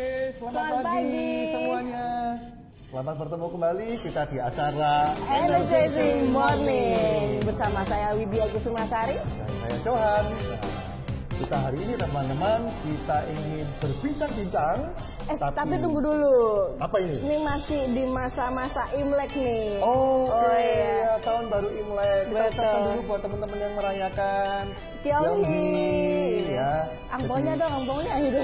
Oke, selamat pagi semuanya. Selamat bertemu kembali kita di acara Energizing Morning bersama saya Widya Kusumasari dan saya Johan. Kita hari ini teman-teman kita ingin berbincang-bincang. Tapi tunggu dulu. Apa ini? Ini masih di masa-masa Imlek nih. Oh iya. Ya, tahun baru Imlek. Kita ucapkan dulu buat teman-teman yang merayakan. Tionghi. Ya. Angpaunya dong, angpaunya gitu.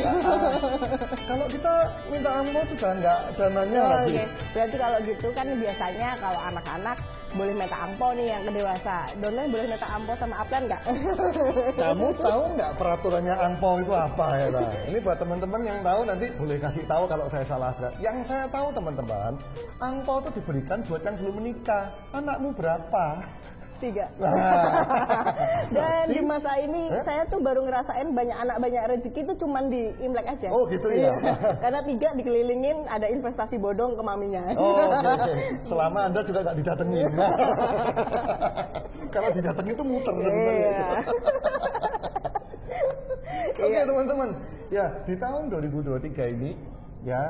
Kalau kita minta angpau sudah nggak zamannya lagi. Oke. Berarti kalau gitu kan biasanya kalau anak-anak boleh minta angpau nih yang kedewasa. Donlen boleh minta angpau sama Aplen nggak? Kamu tahu nggak peraturannya angpau itu apa ya? Nah, ini buat teman-teman yang tahu nanti boleh kasih tahu kalau saya salah. Yang saya tahu teman-teman, angpau itu diberikan buat yang belum menikah. Anakmu berapa? 3. Dan di masa ini saya tuh baru ngerasain banyak anak banyak rezeki itu cuman di Imlek aja. Oh gitu ya. Karena 3 dikelilingin ada investasi bodong ke maminya. Oh okay. Selama Anda juga nggak didatengin. Kalau didatengin itu muter sebenarnya. Oke teman-teman, ya di tahun 2023 ini ya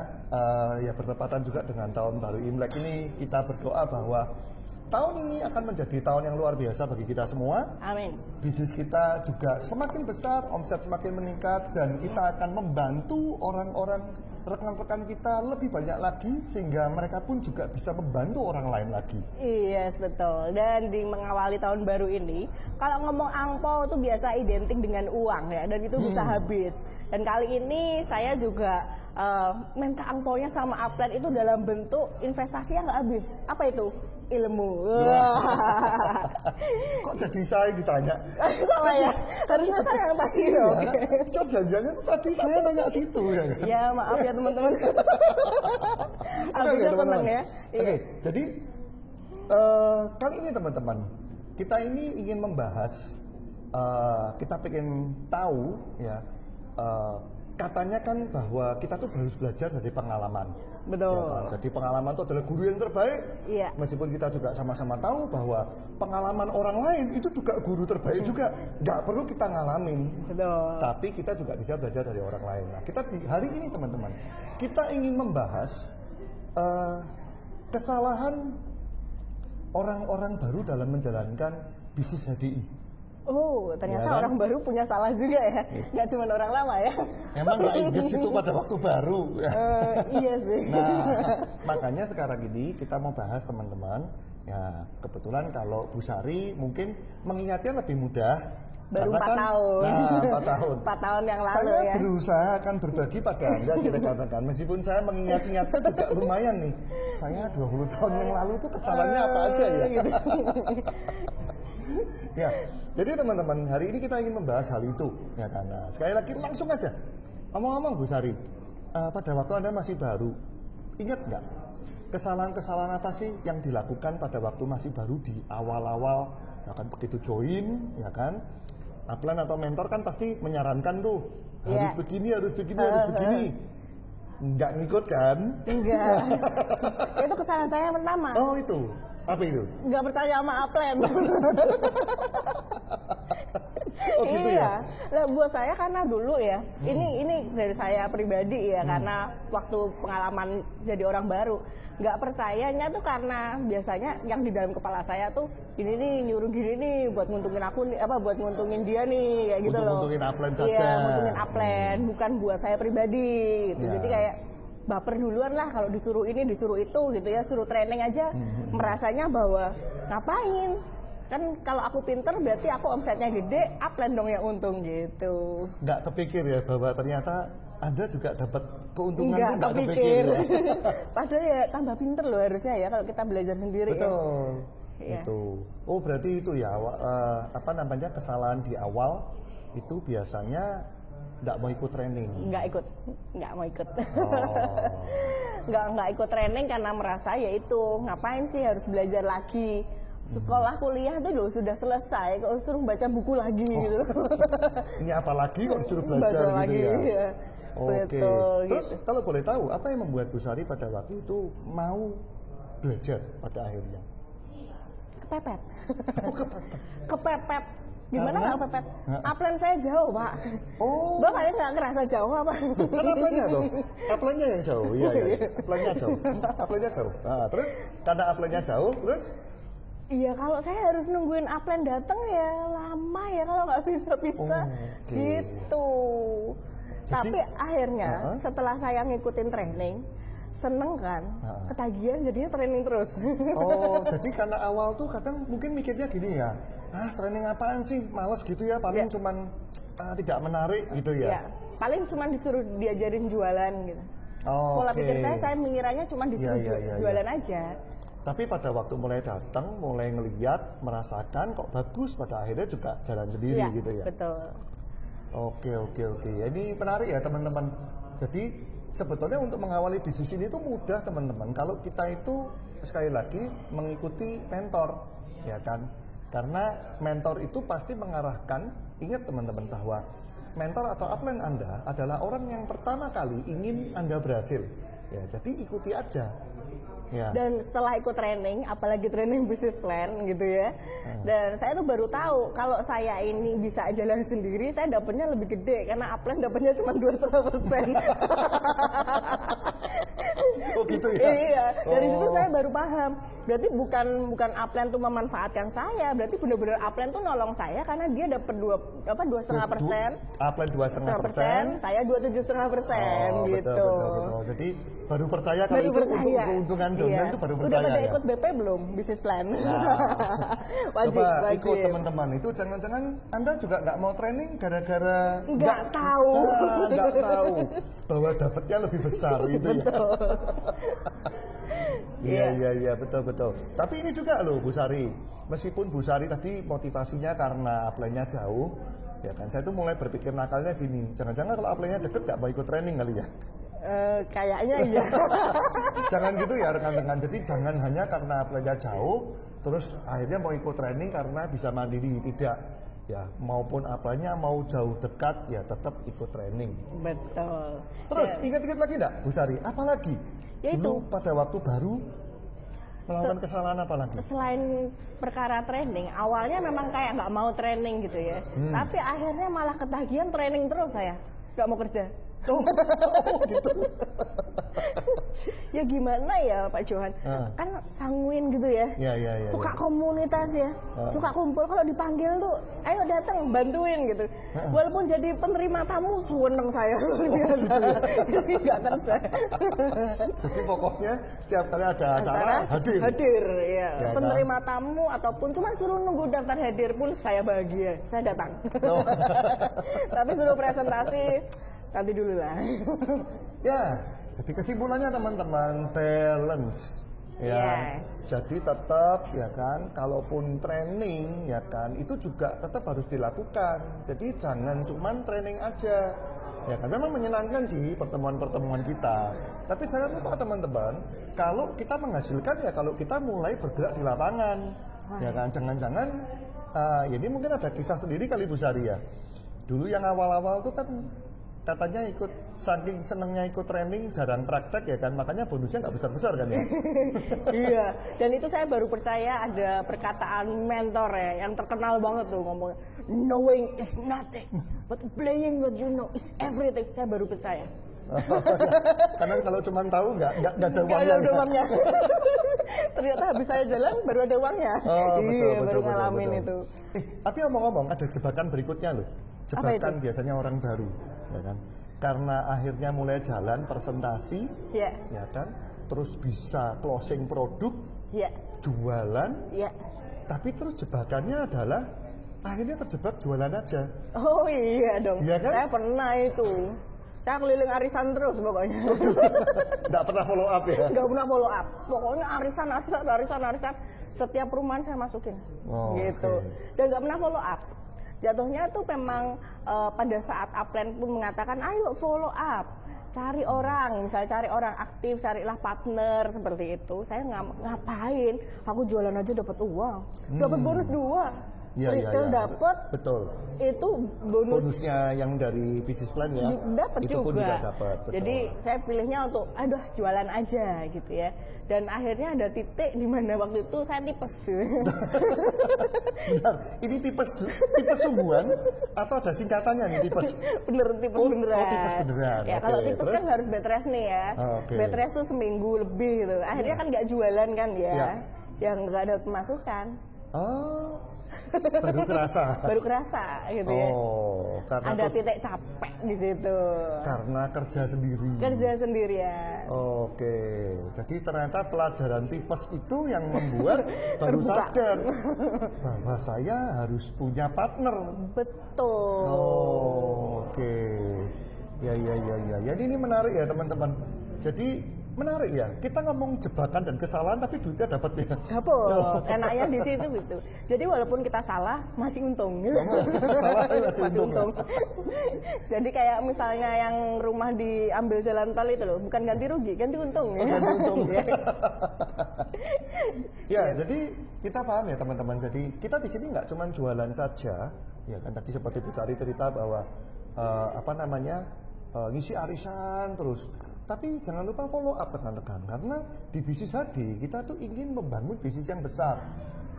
bertepatan juga dengan tahun baru Imlek ini kita berdoa bahwa tahun ini akan menjadi tahun yang luar biasa bagi kita semua. Amin. Bisnis kita juga semakin besar, omset semakin meningkat, dan kita akan membantu orang-orang rekan-rekan kita lebih banyak lagi sehingga mereka pun juga bisa membantu orang lain lagi. Yes, betul. Dan di mengawali tahun baru ini, kalau ngomong angpau itu biasa identik dengan uang ya, dan itu bisa habis. Dan kali ini saya juga minta angpaunya sama Aplen itu dalam bentuk investasi yang nggak habis. Apa itu? Ilmu. Kok jadi saya ditanya? Salah ya? Harusnya saya yang tadi dong. Cok janjiannya itu tadi saya nanya situ ya kan? Ya maaf ya teman-teman. Oke teman-teman ya. Oke, jadi kali ini teman-teman kita ini ingin membahas, kita pengen tahu ya, katanya kan bahwa kita tuh harus belajar dari pengalaman. Betul. Ya kan? Jadi pengalaman itu adalah guru yang terbaik. Iya. Meskipun kita juga sama-sama tahu bahwa pengalaman orang lain itu juga guru terbaik juga. Nggak perlu kita ngalamin. Betul. Tapi kita juga bisa belajar dari orang lain. Nah, kita di hari ini teman-teman, kita ingin membahas kesalahan orang-orang baru dalam menjalankan bisnis HDI. Oh, ternyata ya kan? orang baru punya salah juga ya, nggak cuma orang lama ya. Emang nggak inget situ pada waktu baru. Iya sih. Nah, makanya sekarang ini kita mau bahas teman-teman. Ya, kebetulan kalau Bu Sari mungkin mengingatnya lebih mudah. Baru 4 tahun. Nah, 4 tahun. 4 tahun yang lalu saya ya. berusaha akan berbagi pada Anda, saya katakan. Meskipun saya mengingat-ingatnya juga lumayan nih. Saya 20 tahun yang lalu itu kesalahannya apa aja ya. Gitu. Ya, jadi teman-teman hari ini kita ingin membahas hal itu, ya kan. Nah, sekali lagi langsung aja. Ngomong-ngomong Bu Sari, pada waktu Anda masih baru, ingat nggak kesalahan-kesalahan apa sih yang dilakukan pada waktu masih baru di awal-awal, ya kan begitu join, ya kan? Upline atau mentor kan pasti menyarankan tuh harus begini, harus begini, harus begini. Nggak ngikut kan? Enggak. Itu kesalahan saya yang pertama. Oh itu. Apa itu? Nggak percaya sama Aplen. Oh gitu ya? Lah buat saya karena dulu ya, ini dari saya pribadi ya, karena waktu pengalaman jadi orang baru, nggak percayanya tuh karena biasanya yang di dalam kepala saya tuh ini nih nyuruh gini nih buat nguntungin aku nih, buat nguntungin dia nih, kayak gitu loh. Nguntungin Aplen saja. Iya, nguntungin Aplen, bukan buat saya pribadi gitu. Jadi kayak baper duluan lah kalau disuruh ini disuruh itu gitu ya, suruh training aja merasanya bahwa ngapain, kan kalau aku pinter berarti aku omsetnya gede, Upline dong yang untung gitu. Nggak kepikir ya bahwa ternyata Anda juga dapat keuntungan. Nggak kepikir ya. Padahal ya tambah pinter loh harusnya ya kalau kita belajar sendiri. Betul ya. Itu. Oh berarti itu ya apa namanya, kesalahan di awal itu biasanya nggak mau ikut training. Nggak mau ikut. Nggak ikut training karena merasa ya itu ngapain sih harus belajar lagi. Sekolah kuliah tuh loh sudah selesai, kok suruh baca buku lagi gitu. Ini apalagi kok disuruh belajar gitu lagi, ya. Oke. Betul, Terus gitu. kalau boleh tahu apa yang membuat Bu Sari pada waktu itu mau belajar pada akhirnya? Kepepet. Kepepet Gimana Karena- nggak kepepet? Upline saya jauh, Pak. Oh, Bapak kalian nggak ngerasa jauh apa? kan upline-nya loh. Upline-nya yang jauh. Iya, iya. Upline-nya jauh. Upline-nya jauh. Nah, terus karena upline-nya jauh, terus Iya, kalau saya harus nungguin upline datang ya lama ya kalau nggak bisa-bisa Oke. gitu. Tapi akhirnya setelah saya ngikutin training, seneng kan, ketagihan jadinya training terus. oh, jadi karena awal tuh kadang mungkin mikirnya gini ya. Training apaan sih? Males gitu ya, paling cuman tidak menarik gitu ya. Ya, paling cuma disuruh diajarin jualan gitu. Oh, Pola oke. pikir saya mengira cuma disuruh Iya. jualan aja. Tapi pada waktu mulai datang, mulai ngeliat, merasakan kok bagus, pada akhirnya juga jalan sendiri Iya, gitu ya. betul. Oke. Ini menarik ya teman-teman. Jadi sebetulnya untuk mengawali bisnis ini itu mudah teman-teman. Kalau kita itu sekali lagi mengikuti mentor, ya kan? Karena mentor itu pasti mengarahkan. Ingat teman-teman bahwa mentor atau upline Anda adalah orang yang pertama kali ingin Anda berhasil. Ya, jadi ikuti aja. Ya. Dan setelah ikut training, apalagi training business plan gitu ya, dan saya tuh baru tahu kalau saya ini bisa jalan sendiri, saya dapatnya lebih gede karena upline dapatnya cuma 2,5%. Oh gitu ya? Iya, dari situ saya baru paham. Berarti bukan upline tuh memanfaatkan saya, berarti benar-benar upline tuh nolong saya karena dia dapat 2,5%. Upline 2,5%. Saya 27,5% gitu. Betul. Jadi baru percaya kalau itu untuk keuntungan dominan itu baru percaya. Udah pada ya? ikut BP belum bisnis plan? Wajib. Ikut teman-teman itu jangan-jangan Anda juga nggak mau training gara-gara nggak tahu bahwa dapatnya lebih besar gitu ya. Iya betul. Tapi ini juga loh Bu Sari, meskipun Bu Sari tadi motivasinya karena upline-nya jauh, ya kan saya tuh mulai berpikir nakalnya gini, jangan-jangan kalau upline-nya deket nggak mau ikut training kali ya? Kayaknya iya. Jangan gitu ya rekan-rekan. Jadi jangan hanya karena upline-nya jauh, terus akhirnya mau ikut training karena bisa mandiri, tidak. Ya, maupun upline-nya mau jauh dekat, ya tetap ikut training. Betul. Terus ingat-ingat lagi enggak, Bu Sari? Apalagi? Yaitu dulu pada waktu baru melakukan kesalahan apa lagi? Selain perkara training, awalnya memang kayak nggak mau training gitu ya. Tapi akhirnya malah ketagihan training terus saya. Nggak mau kerja. Gitu. Ya gimana ya Pak Johan, kan sanguin gitu ya, suka komunitas ya, suka kumpul, kalau dipanggil tuh ayo datang bantuin gitu, walaupun jadi penerima tamu seneng saya jadi nggak kerja. Jadi pokoknya setiap kali ada acara hadir ya, ya penerima tamu ataupun cuma suruh nunggu daftar hadir pun saya bahagia, saya datang. Tapi suruh presentasi nanti dulu lah. Ya, jadi kesimpulannya teman-teman, balance. Ya, jadi tetap ya kan, kalaupun training ya kan, itu juga tetap harus dilakukan. Jadi jangan cuman training aja. Ya kan, memang menyenangkan sih pertemuan-pertemuan kita. Tapi jangan lupa teman-teman, kalau kita menghasilkan ya kalau kita mulai bergerak di lapangan. Ya kan, jangan-jangan ini mungkin ada kisah sendiri kali Bu Sari ya. Dulu yang awal-awal tuh kan katanya ikut, saking senengnya ikut training jarang praktek ya kan, makanya bonusnya nggak besar-besar kan ya. Iya, dan itu saya baru percaya ada perkataan mentor ya yang terkenal banget tuh ngomong, knowing is nothing but playing what you know is everything. Saya baru percaya. Karena kalau cuma tahu nggak ada uangnya. Nggak ada uangnya. Ternyata habis saya jalan baru ada uangnya. Baru ngalamin itu. Tapi ngomong-ngomong ada jebakan berikutnya loh. Jebakan biasanya orang baru, ya kan? Karena akhirnya mulai jalan presentasi, ya kan? Terus bisa closing produk, jualan, tapi terus jebakannya adalah akhirnya terjebak jualan aja. Oh iya dong, ya kan? Saya pernah itu. Saya keliling arisan terus pokoknya. Nggak pernah follow up ya? Nggak pernah follow up. Pokoknya arisan. Setiap perumahan saya masukin, gitu. Dan nggak pernah follow up. Jatuhnya tuh memang pada saat upline pun mengatakan, ayo follow up, cari orang, misalnya cari orang aktif, carilah partner seperti itu. Saya ngapain? Aku jualan aja dapat uang, dapat bonus 2. retail dapat, betul. Itu bonusnya yang dari bisnis plan ya. Dapat itu juga. Pun juga dapat. Jadi saya pilihnya untuk aduh jualan aja gitu ya. Dan akhirnya ada titik di mana waktu itu saya tipes. Bentar, ini tipes sungguhan atau ada singkatannya nih tipes? Bener tipes beneran. Oh, tipes beneran. Ya kalau tipes terus? Kan harus bed rest nih ya. Bed rest tuh seminggu lebih gitu. Akhirnya kan nggak jualan kan ya. Yang nggak ada pemasukan. Oh. Baru kerasa gitu ya. Karena ada titik capek di situ. Karena kerja sendirian. Oke. Jadi ternyata pelajaran tipes itu yang membuat baru sadar bahwa saya harus punya partner. Betul. Oke. Ya. Jadi ini menarik ya teman-teman. Jadi menarik ya, kita ngomong jebakan dan kesalahan tapi duitnya dapat ya. Dapat, enaknya di situ gitu. Jadi walaupun kita salah, masih untung. Salah masih untung. Jadi kayak misalnya yang rumah diambil jalan tol itu loh, bukan ganti rugi, ganti untung. Ganti untung. Ya, jadi kita paham ya teman-teman. Jadi kita di sini nggak cuma jualan saja, ya kan tadi seperti Bu Sari cerita bahwa ngisi arisan terus. Tapi jangan lupa follow up rekan-rekan, karena di bisnis HD kita tuh ingin membangun bisnis yang besar,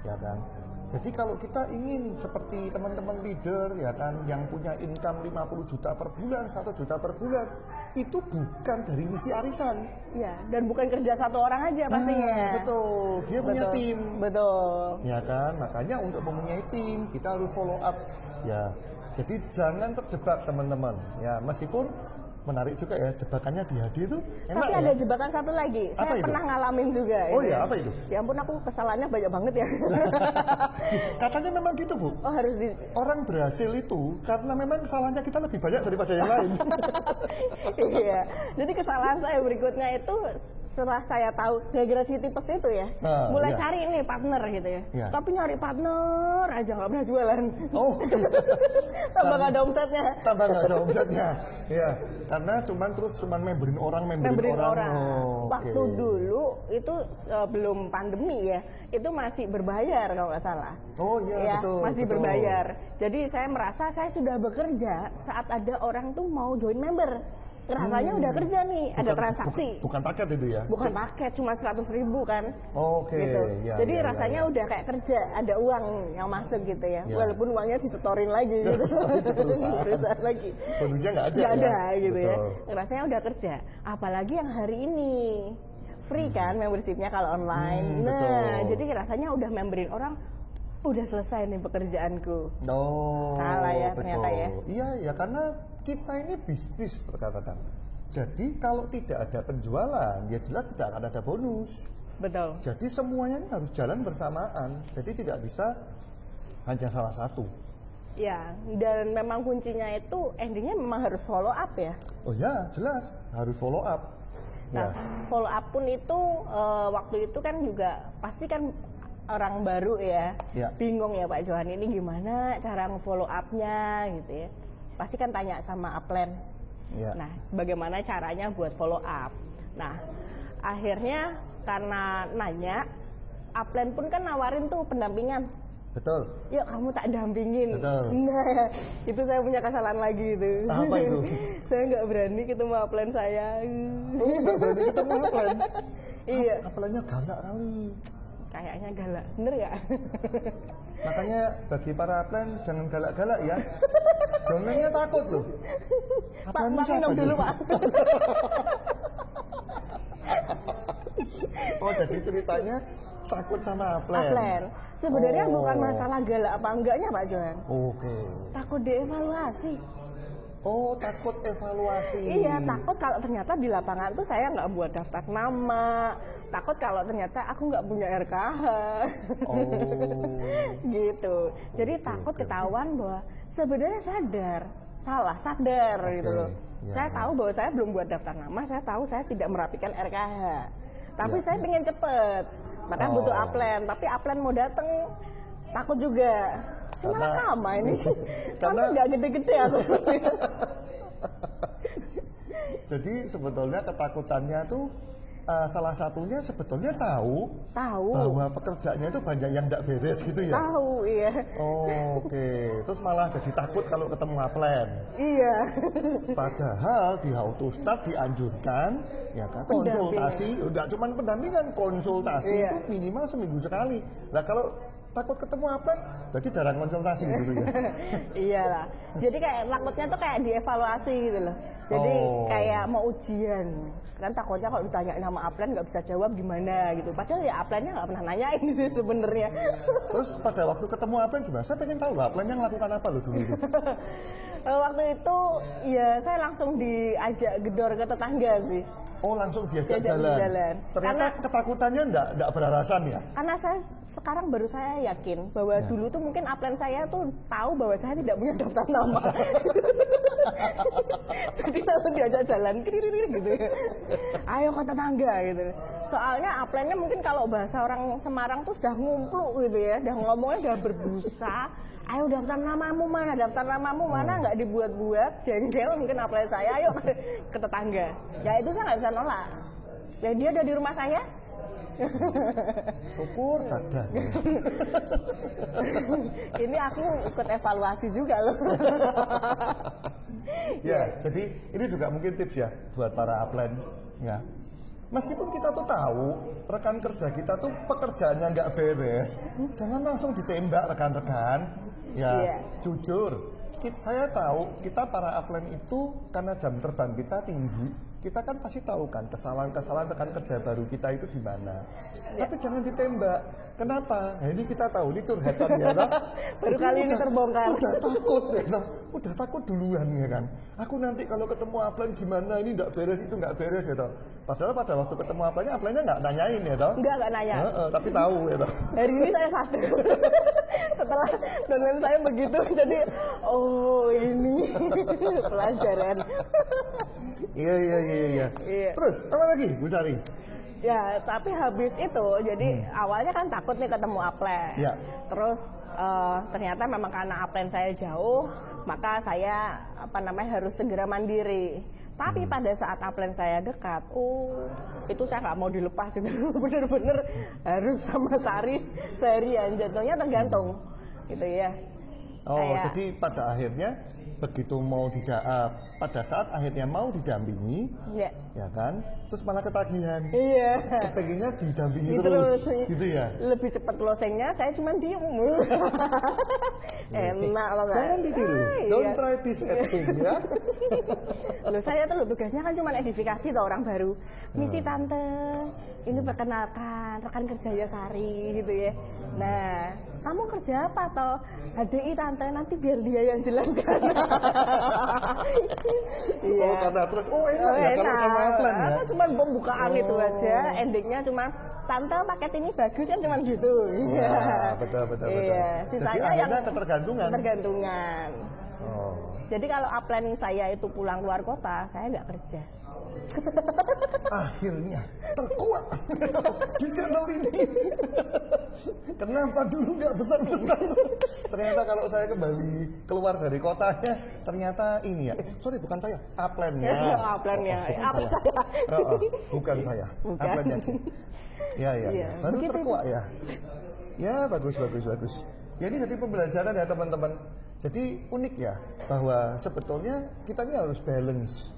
ya kan. Jadi kalau kita ingin seperti teman-teman leader, ya kan, yang punya income 50 juta per bulan, 1 juta per bulan, itu bukan dari ngisi arisan. Ya, dan bukan kerja satu orang aja pastinya. Betul, dia punya tim. Betul. Ya kan, makanya untuk mempunyai tim kita harus follow up. Ya, jadi jangan terjebak teman-teman. Ya, meskipun menarik juga ya, jebakannya di HD itu enak. Tapi ada jebakan satu lagi, saya pernah ngalamin juga. Oh iya, apa itu? Ya ampun, aku kesalahannya banyak banget ya. Katanya memang gitu, Bu. Oh, harus orang berhasil itu karena memang kesalahannya kita lebih banyak daripada yang lain. Iya, jadi kesalahan saya berikutnya itu setelah saya tahu gara-gara si tipes itu ya, mulai cari nih partner gitu ya. Tapi nyari partner aja nggak pernah jualan. Oh, tambah nggak ada omsetnya. Iya. Karena cuman memberin orang. Waktu dulu itu belum pandemi ya, itu masih berbayar kalau nggak salah. Oh iya, betul. Masih berbayar. Jadi saya merasa saya sudah bekerja saat ada orang tuh mau join member. Rasanya udah kerja nih, ada transaksi. Bukan paket itu ya? Bukan paket, cuma 100.000 kan. Oke. Gitu. Jadi rasanya udah kayak kerja, ada uang yang masuk gitu ya. Walaupun uangnya disetorin lagi gitu. Perusahaan lagi. Bonusnya nggak ada. Nggak ada gitu ya. Rasanya udah kerja. Apalagi yang hari ini. Free kan membershipnya kalau online. Jadi rasanya udah memberin orang. Udah selesai nih pekerjaanku. Salah ya ternyata ya. Iya ya, karena kita ini bisnis rekan-rekan. Jadi kalau tidak ada penjualan, ya jelas tidak akan ada bonus. Betul. Jadi semuanya ini harus jalan bersamaan. Jadi tidak bisa hanya salah satu. Ya, dan memang kuncinya itu endingnya memang harus follow up ya. Oh ya, jelas harus follow up. Nah, follow up pun itu waktu itu kan juga pasti kan orang baru ya, bingung ya Pak Johan ini gimana cara nge-follow up-nya gitu ya. Pasti kan tanya sama upline. Nah, bagaimana caranya buat follow up. Nah, akhirnya karena nanya, upline pun kan nawarin tuh pendampingan. Betul. Yuk kamu tak dampingin. Betul. Nah, itu saya punya kesalahan lagi itu. Apa itu? Saya nggak berani ketemu upline saya. Oh, nggak berani ketemu upline? Iya. Upline-nya galak kali. Kayaknya galak, bener nggak? Makanya bagi para upline jangan galak-galak ya. Dongengnya takut loh. Pak, minum dulu Pak. Oh, jadi ceritanya takut sama upline. Sebenarnya bukan masalah galak apa enggaknya Pak Johan. Oke. Takut dievaluasi. Oh, takut evaluasi. Iya, takut kalau ternyata di lapangan tuh saya nggak buat daftar nama. Takut kalau ternyata aku nggak punya RKH. Oh. Gitu. Jadi takut ketahuan bahwa sebenarnya sadar gitu loh. Ya. Saya tahu bahwa saya belum buat daftar nama, saya tahu saya tidak merapikan RKH. Tapi saya pengen cepet. Makanya butuh upline, tapi upline mau dateng takut juga. Sebenarnya sama ini. Karena nggak gede-gede aku. Jadi sebetulnya ketakutannya tuh salah satunya sebetulnya tahu Tahu. bahwa pekerjaannya itu banyak yang nggak beres gitu ya. Tahu, iya. Oh, oke. Terus malah jadi takut kalau ketemu upline. Iya. Padahal di How to Start dianjurkan ya kan konsultasi, udah cuman pendampingan, konsultasi Iya. itu minimal seminggu sekali. Nah kalau takut ketemu upline, berarti jarang konsultasi gitu ya. Iyalah. Jadi kayak takutnya tuh kayak dievaluasi gitu loh. Jadi kayak mau ujian. Kan takutnya kalau ditanyain sama upline nggak bisa jawab gimana gitu. Padahal ya upline-nya nggak pernah nanyain sih sebenarnya. Terus pada waktu ketemu upline gimana? Saya pengen tahu upline-nya melakukan apa loh dulu itu. Waktu itu ya saya langsung diajak gedor ke tetangga sih. Oh langsung diajak Diajak jalan. Ternyata ketakutannya enggak beralasan ya? Karena sekarang baru saya yakin bahwa dulu tuh mungkin upline saya tuh tahu bahwa saya tidak punya daftar nama. Jadi langsung diajak jalan gitu. Ayo ke tetangga gitu. Soalnya upline-nya mungkin kalau bahasa orang Semarang tuh sudah ngumpul gitu ya, udah ngomongnya udah berbusa. Ayo daftar namamu mana, nggak dibuat-buat, jengkel mungkin upline saya, ayo ke tetangga. Ya itu saya nggak bisa nolak. Ya dia ada di rumah saya. Syukur sadar. Ini aku ikut evaluasi juga loh. Ya, jadi ini juga mungkin tips ya buat para upline ya. Meskipun kita tuh tahu rekan kerja kita tuh pekerjaannya nggak beres, jangan langsung ditembak rekan-rekan. Ya, jujur, saya tahu kita para upline itu karena jam terbang kita tinggi, kita kan pasti tahu kan kesalahan-kesalahan rekan kerja baru kita itu di mana. Tapi jangan ditembak. Kenapa? Nah, ini kita tahu, ini curhatan ya, nah. Baru kali ini terbongkar. Udah takut ya, nah. Udah takut duluan ya kan. Aku nanti kalau ketemu upline gimana, ini nggak beres, itu nggak beres ya toh. Padahal pada waktu ketemu upline-nya nggak nanyain ya toh. Nggak nanya. Tapi tahu ya toh. Hari ini saya sadar. Setelah dengan saya begitu, jadi oh ini pelajaran. Iya. Terus apa lagi Bu Sari? Ya, tapi habis itu, jadi awalnya kan takut nih ketemu upline. Ya. Terus ternyata memang karena upline saya jauh, maka saya harus segera mandiri. Tapi pada saat upline saya dekat, itu saya nggak mau dilepas itu, bener-bener harus sama Sari seharian. Jatuhnya tergantung, gitu ya. Jadi pada akhirnya begitu mau pada saat akhirnya mau didampingi, ya kan, terus malah ketagihan. Iya. Kepengennya didampingi terus, gitu ya. Lebih cepat closingnya, saya cuma diem. Enak loh. Jangan ditiru. Don't try this acting ya. Loh, saya tuh tugasnya kan cuma edifikasi tuh orang baru. Misi tante, ini perkenalkan rekan kerjanya Sari gitu ya. Nah, kamu kerja apa toh? HDI tante, nanti biar dia yang jelaskan. Iya. Karena terus enak ya kalau sama upline ya. Aku cuma pembukaan itu aja, endingnya cuma tante paket ini bagus kan cuma gitu. Iya, betul. Iya, sisanya yang ketergantungan. Jadi kalau upline saya itu pulang keluar kota, saya nggak kerja. Akhirnya terkuat di channel ini. Kenapa dulu nggak besar-besar? Ternyata kalau saya kembali keluar dari kotanya, ternyata ini ya. Sorry, bukan saya, upline-nya. Upline-nya. Bukan saya. Upline-nya. Ya. Baru terkuat ya. Ya, bagus. Ya, ini jadi pembelajaran ya teman-teman. Jadi unik ya, bahwa sebetulnya kita ini harus balance,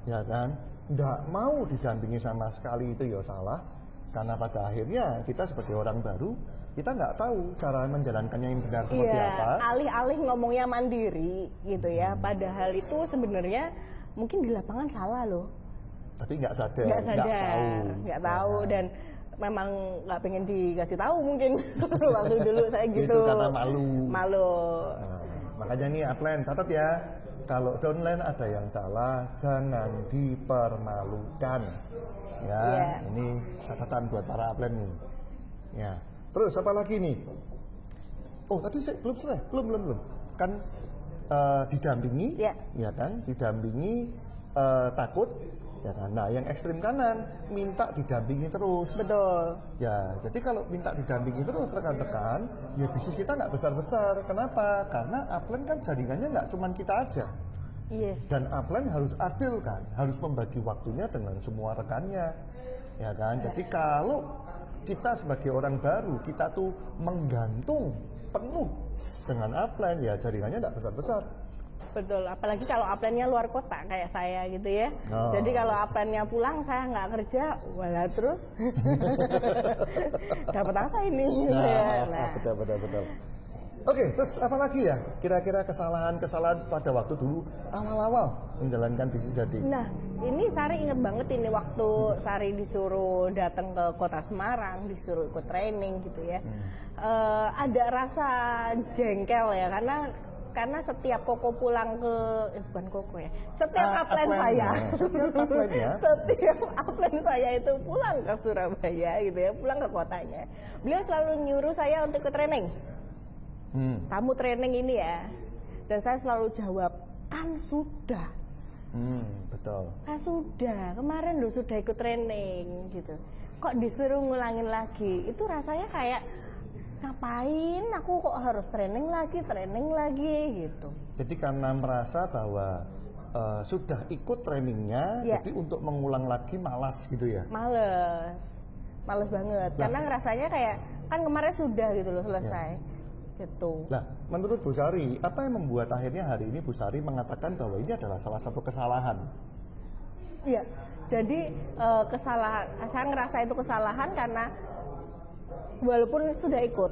ya kan? Nggak mau didampingi sama sekali itu ya salah, karena pada akhirnya kita sebagai orang baru, kita nggak tahu cara menjalankannya yang benar seperti apa. Alih-alih ngomongnya mandiri gitu ya, padahal itu sebenarnya mungkin di lapangan salah loh. Tapi nggak sadar, nggak tahu dan memang nggak pengen dikasih tahu mungkin waktu dulu saya gitu. Itu karena malu. Nah, makanya nih upline catat ya, kalau downline ada yang salah jangan dipermalukan ya. Ini catatan buat para upline nih ya. Terus apa lagi nih? Tadi saya belum selesai, belum kan didampingi ya kan, didampingi takut ya kan. Nah, yang ekstrim kanan minta didampingi terus. Betul. Ya, jadi kalau minta didampingi terus rekan-rekan, ya bisnis kita nggak besar-besar. Kenapa? Karena upline kan jaringannya nggak cuma kita aja. Yes. Dan upline harus adil kan, harus membagi waktunya dengan semua rekannya. ya kan? Jadi kalau kita sebagai orang baru, kita tuh menggantung penuh dengan upline, ya jaringannya tidak besar-besar. Betul, apalagi kalau upline-nya luar kota kayak saya gitu ya. Jadi kalau upline-nya pulang, saya nggak kerja, walah terus dapat apa ini? Betul. Oke, terus apa lagi ya? Kira-kira kesalahan pada waktu dulu awal-awal menjalankan bisnis jadi. Nah, ini Sari inget banget ini waktu Sari disuruh datang ke Kota Semarang, disuruh ikut training gitu ya. Ada rasa jengkel ya, karena setiap Koko pulang ke bukan Koko ya, setiap upline saya, setiap upline saya itu pulang ke Surabaya gitu ya, pulang ke kotanya, beliau selalu nyuruh saya untuk ikut training. Kamu training ini ya, dan saya selalu jawab kan sudah. Betul. Kan sudah, kemarin lu sudah ikut training gitu. Kok disuruh ngulangin lagi? Itu rasanya kayak ngapain aku kok harus training lagi gitu. Jadi karena merasa bahwa sudah ikut trainingnya, ya. Jadi untuk mengulang lagi malas gitu ya? Males banget. Karena ngerasanya kayak kan kemarin sudah gitu loh selesai. Gitu. Nah, menurut Bu Sari, apa yang membuat akhirnya hari ini Bu Sari mengatakan bahwa ini adalah salah satu kesalahan? Iya, jadi kesalahan, saya ngerasa itu kesalahan karena walaupun sudah ikut,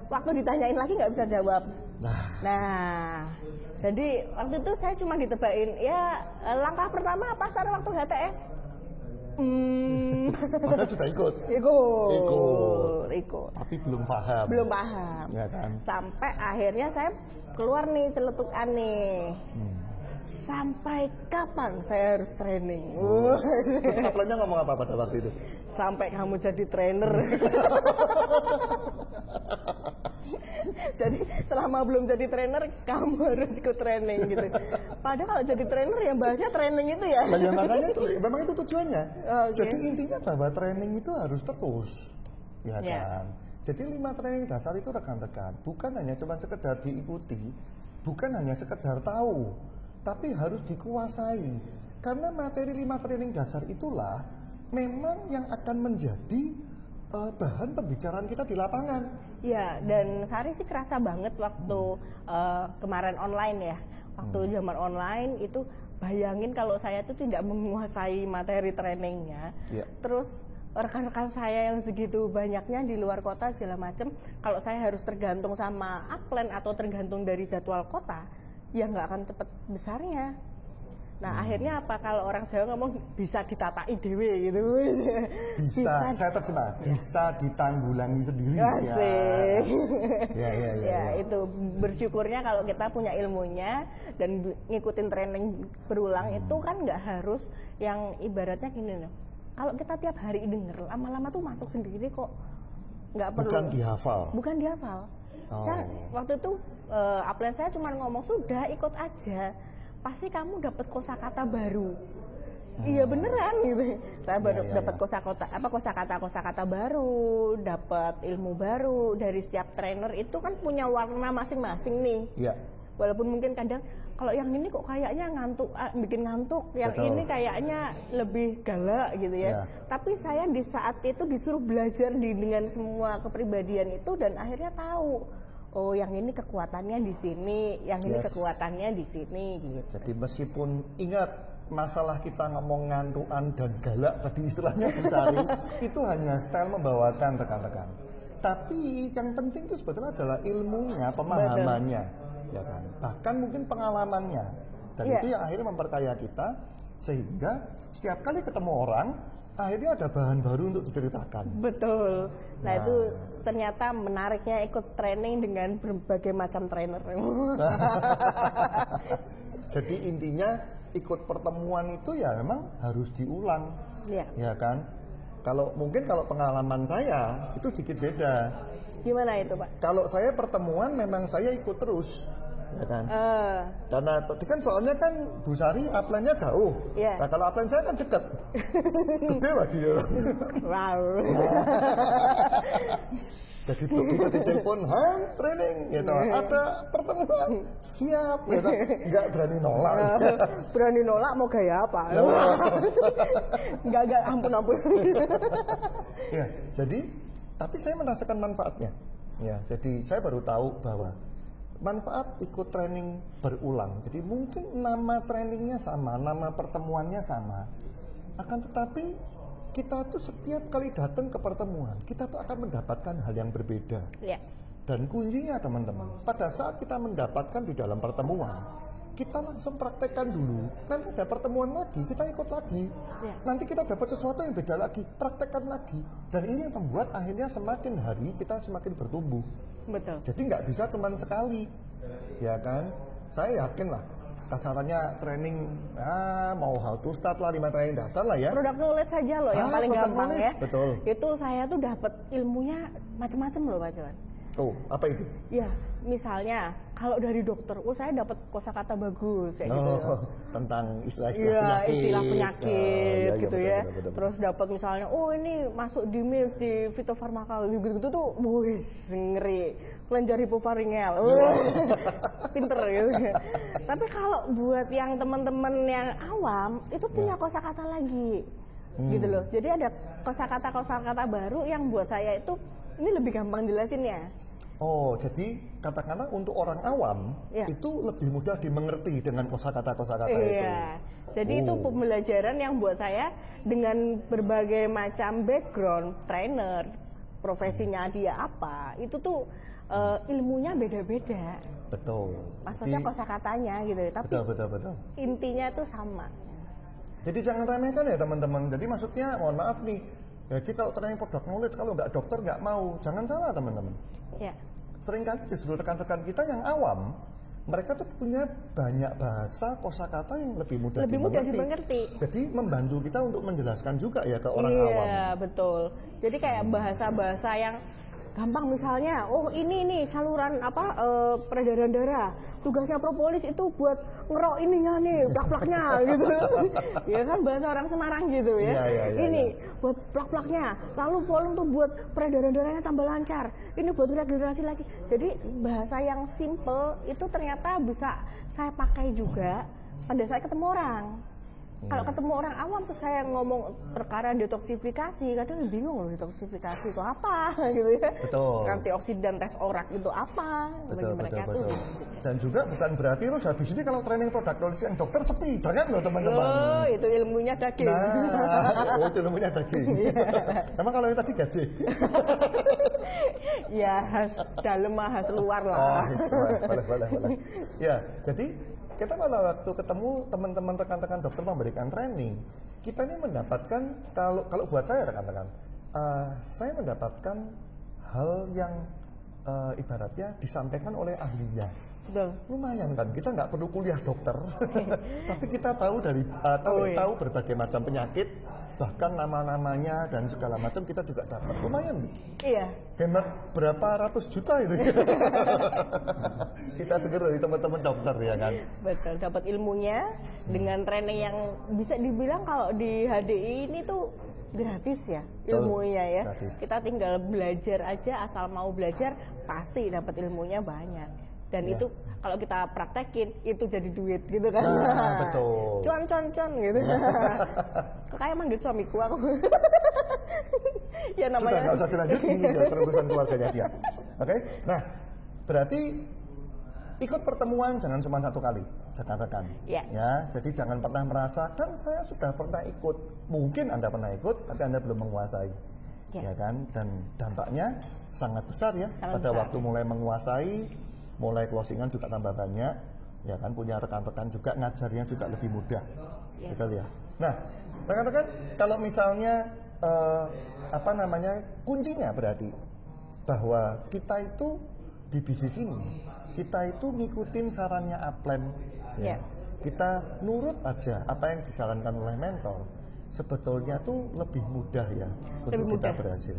waktu ditanyain lagi nggak bisa jawab. Nah, jadi waktu itu saya cuma ditebain, ya langkah pertama apa Sar waktu HTS? Padahal sudah ikut. Ikut. Tapi belum paham. Ya kan? Sampai akhirnya saya keluar nih celetukan nih. Sampai kapan saya harus training? Terus upline-nya ngomong apa pada waktu itu? Sampai kamu jadi trainer. Jadi selama belum jadi trainer, kamu harus ikut training gitu. Padahal kalau jadi trainer ya bahasnya training itu ya. Nah, ya makanya memang itu tujuannya. Jadi intinya bahwa training itu harus terus, ya kan? Jadi 5 training dasar itu rekan-rekan, bukan hanya cuma sekedar diikuti, bukan hanya sekedar tahu, tapi harus dikuasai. Karena materi 5 training dasar itulah memang yang akan menjadi bahan pembicaraan kita di lapangan. Ya, dan Sari sih kerasa banget waktu kemarin online ya. Waktu zaman online itu bayangin kalau saya itu tidak menguasai materi trainingnya. Terus rekan-rekan saya yang segitu banyaknya di luar kota segala macam, kalau saya harus tergantung sama upline atau tergantung dari jadwal kota, ya nggak akan cepet besarnya. Nah akhirnya apa, kalau orang Jawa ngomong bisa ditatai dewe gitu. Bisa saya terjemah, bisa ditanggulangi sendiri. Ya, itu bersyukurnya kalau kita punya ilmunya dan ngikutin training berulang itu kan nggak harus yang ibaratnya gini loh. Kalau kita tiap hari denger, lama-lama tuh masuk sendiri kok. Nggak perlu. Bukan dihafal. Saya, waktu itu upline saya cuma ngomong sudah ikut aja. Pasti kamu dapat kosakata baru. Iya beneran gitu. Saya baru dapat kosakata baru, dapat ilmu baru dari setiap trainer itu kan punya warna masing-masing nih. Iya. Walaupun mungkin kadang kalau yang ini kok kayaknya ngantuk, bikin ngantuk, yang ini kayaknya lebih galak gitu ya. Tapi saya di saat itu disuruh belajar dengan semua kepribadian itu dan akhirnya tahu. Oh, yang ini kekuatannya di sini, yang ini kekuatannya di sini gitu. Jadi meskipun ingat masalah kita ngomong ngantuan dan galak tadi istilahnya Bu Sari, itu hanya style membawakan rekan-rekan. Tapi yang penting itu sebetulnya adalah ilmunya, pemahamannya, ya kan. Bahkan mungkin pengalamannya. Dan itu yang akhirnya memperkaya kita sehingga setiap kali ketemu orang akhirnya ada bahan baru untuk diceritakan. Betul. Nah itu ternyata menariknya ikut training dengan berbagai macam trainer. Jadi intinya ikut pertemuan itu ya memang harus diulang, ya kan? Kalau pengalaman saya itu sedikit beda. Gimana itu Pak? Kalau saya pertemuan memang saya ikut terus, ya kan? Karena tadi kan soalnya kan Bu Sari upline-nya jauh. Yeah. Nah kalau upline saya kan dekat. Gede lagi ya. Wow. Jadi begitu ditelepon, training, gitu. Ada pertemuan, siap, gitu. Nggak berani nolak. Berani nolak mau gaya apa? Nggak, ampun. Ya, jadi, tapi saya merasakan manfaatnya. Ya, jadi saya baru tahu bahwa manfaat ikut training berulang. Jadi mungkin nama trainingnya sama, nama pertemuannya sama. Akan tetapi kita tuh setiap kali datang ke pertemuan, kita tuh akan mendapatkan hal yang berbeda. Ya. Dan kuncinya teman-teman, pada saat kita mendapatkan di dalam pertemuan, kita langsung praktekkan dulu. Nanti ada pertemuan lagi, kita ikut lagi. Ya. Nanti kita dapat sesuatu yang beda lagi, praktekkan lagi. Dan ini yang membuat akhirnya semakin hari kita semakin bertumbuh. Betul. Jadi nggak bisa cuma sekali, ya kan? Saya yakin lah. Kasarannya training, mau how to start lah, 5 training dasar lah ya. Product knowledge saja loh yang paling gampang knowledge, ya. Betul. Itu saya tuh dapat ilmunya macam-macam loh Pak Johan. Oh, apa itu? Ya, misalnya kalau dari dokter, saya dapat kosakata bagus kayak gitu. Tentang istilah-istilah Iya, penyakit. istilah penyakit gitu betul, ya. betul. Terus dapat misalnya, ini masuk di MILS di fitofarmaka gitu tuh, wis ngeri. Kelenjar hipofaringel. Pinter gitu. Tapi kalau buat yang teman-teman yang awam, itu punya kosakata lagi. Gitu loh. Jadi ada kosakata baru yang buat saya itu ini lebih gampang jelasinnya. Oh, jadi katakanlah untuk orang awam itu lebih mudah dimengerti dengan kosakata itu. Iya. Jadi itu pembelajaran yang buat saya dengan berbagai macam background, trainer, profesinya dia apa, itu tuh ilmunya beda-beda. Betul. Maksudnya kosakatanya gitu, tapi betul. intinya itu sama. Jadi jangan remehkan ya teman-teman. Jadi maksudnya mohon maaf nih. Jadi kalau training product knowledge, kalau nggak dokter nggak mau, jangan salah teman-teman. Ya. Seringkali justru rekan-rekan kita yang awam, mereka tuh punya banyak bahasa kosakata yang lebih mudah dimengerti. Jadi membantu kita untuk menjelaskan juga ya ke orang awam. Iya, betul. Jadi kayak bahasa-bahasa yang gampang, misalnya, ini nih saluran peredaran darah. Tugasnya propolis itu buat ngerok ininya nih, plak-plaknya gitu. Ya kan bahasa orang Semarang gitu ya. Ini buat plak-plaknya. Lalu polong tuh buat peredaran darahnya tambah lancar. Ini buat regenerasi lagi. Jadi bahasa yang simple itu ternyata bisa saya pakai juga pada saat ketemu orang. Kalau ketemu orang awam tuh saya ngomong perkara detoksifikasi, kadang bingung loh detoksifikasi itu apa gitu ya. Betul. Antioksidan tes orak itu apa bagi mereka tuh. Dan juga bukan berarti terus habis ini kalau training product knowledge yang dokter sepi, jangan loh teman-teman. Oh, itu ilmunya daging. Nah, itu ilmunya daging. Emang kalau yang tadi gaji? Ya, khas dalam khas luar lah. Boleh. Ya, jadi kita pada waktu ketemu teman-teman rekan-rekan dokter memberikan training, kita ini mendapatkan kalau buat saya rekan-rekan, saya mendapatkan hal yang ibaratnya disampaikan oleh ahlinya. Betul. Lumayan kan, kita nggak perlu kuliah dokter, tapi kita tahu tahu berbagai macam penyakit, bahkan nama-namanya dan segala macam kita juga dapat. Lumayan. Iya. Hemat berapa ratus juta itu. Kita dengar dari teman-teman dokter ya kan. Betul, dapat ilmunya dengan training yang bisa dibilang kalau di HDI ini tuh gratis ya ilmunya ya. Gratis. Kita tinggal belajar aja, asal mau belajar pasti dapat ilmunya banyak. Dan itu kalau kita praktekin itu jadi duit gitu kan. Nah, betul. Con gitu. Kayak manggil suamiku aku. Ya namanya. Sudah nggak usah dilanjutin ya terusan keluarganya dia. Oke. Nah, berarti ikut pertemuan jangan cuma satu kali, rekan-rekan. Ya, jadi jangan pernah merasa kan saya sudah pernah ikut. Mungkin Anda pernah ikut, tapi Anda belum menguasai. Ya kan? Dan dampaknya sangat besar ya. Pada waktu mulai menguasai, mulai closingan juga tambah banyak, ya kan, punya rekan-rekan juga, ngajarnya juga lebih mudah, gitu ya. Nah, rekan-rekan, kalau misalnya kuncinya berarti bahwa kita itu di bisnis ini, kita itu ngikutin sarannya upline, ya. Kita nurut aja apa yang disarankan oleh mentor, sebetulnya tuh lebih mudah ya untuk kita berhasil.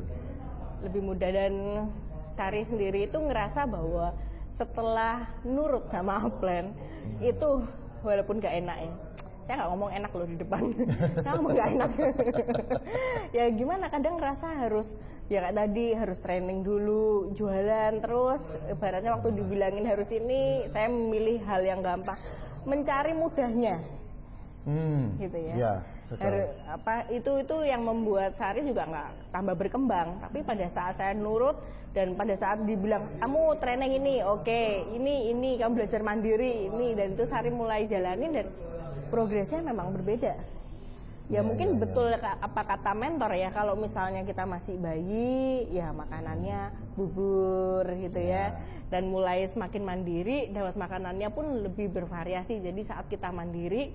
Lebih mudah, dan Sari sendiri itu ngerasa bahwa setelah nurut sama upline itu walaupun gak enak ya, saya nggak ngomong enak loh di depan, saya ngomong nggak enak. Ya gimana, kadang ngerasa harus ya kayak tadi harus training dulu, jualan terus, ibaratnya waktu dibilangin harus ini, saya memilih hal yang gampang, mencari mudahnya, gitu ya. Ya, itu yang membuat Sari juga nggak tambah berkembang. Tapi pada saat saya nurut dan pada saat dibilang kamu training ini, oke, ini kamu belajar mandiri ini, dan itu Sari mulai jalanin dan progresnya memang berbeda. Ya mungkin betul apa kata mentor ya, kalau misalnya kita masih bayi ya makanannya bubur gitu ya, dan mulai semakin mandiri dapat makanannya pun lebih bervariasi, jadi saat kita mandiri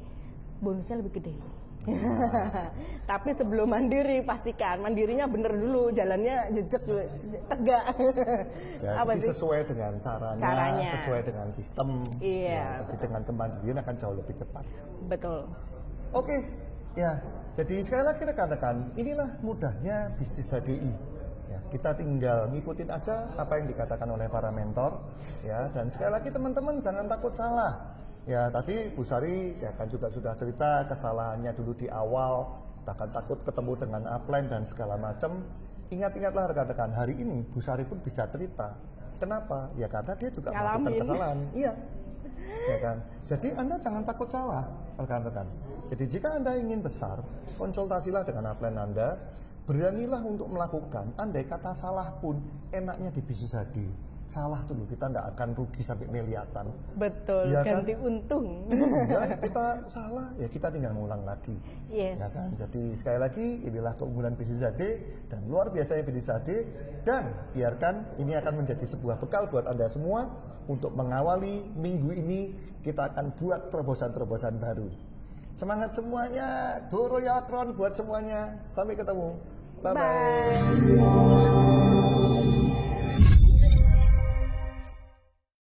bonusnya lebih gede. Tapi sebelum mandiri pastikan mandirinya bener dulu, jalannya jejak dulu, tegak. Ya, apa sih? Sesuai dengan caranya, sesuai dengan sistem. Iya. Ya, jadi dengan kemandirian akan jauh lebih cepat. Betul. Oke, ya. Jadi sekali lagi rekan-rekan, inilah mudahnya bisnis HDI. Ya, kita tinggal ngikutin aja apa yang dikatakan oleh para mentor. Ya, dan sekali lagi teman-teman jangan takut salah. Ya, tadi Bu Sari ya kan juga sudah cerita kesalahannya dulu di awal, bahkan takut ketemu dengan upline dan segala macam. Ingat-ingatlah rekan-rekan, hari ini Bu Sari pun bisa cerita. Kenapa? Ya karena dia juga melakukan kesalahan. Iya. Ya kan? Jadi Anda jangan takut salah, rekan-rekan. Jadi jika Anda ingin besar, konsultasilah dengan upline Anda, beranilah untuk melakukan. Andai kata salah pun, enaknya di bisnis HDI. Salah dulu, kita nggak akan rugi sampai miliatan. Betul, ya ganti kan? Untung. Ya, kita salah, ya kita tinggal ngulang lagi. Yes. Ya kan? Jadi sekali lagi, inilah keunggulan bisnis HDI dan luar biasanya bisnis HDI. Dan biarkan ini akan menjadi sebuah bekal buat Anda semua untuk mengawali minggu ini. Kita akan buat terobosan-terobosan baru. Semangat semuanya, Doroyatron buat semuanya. Sampai ketemu. Bye-bye.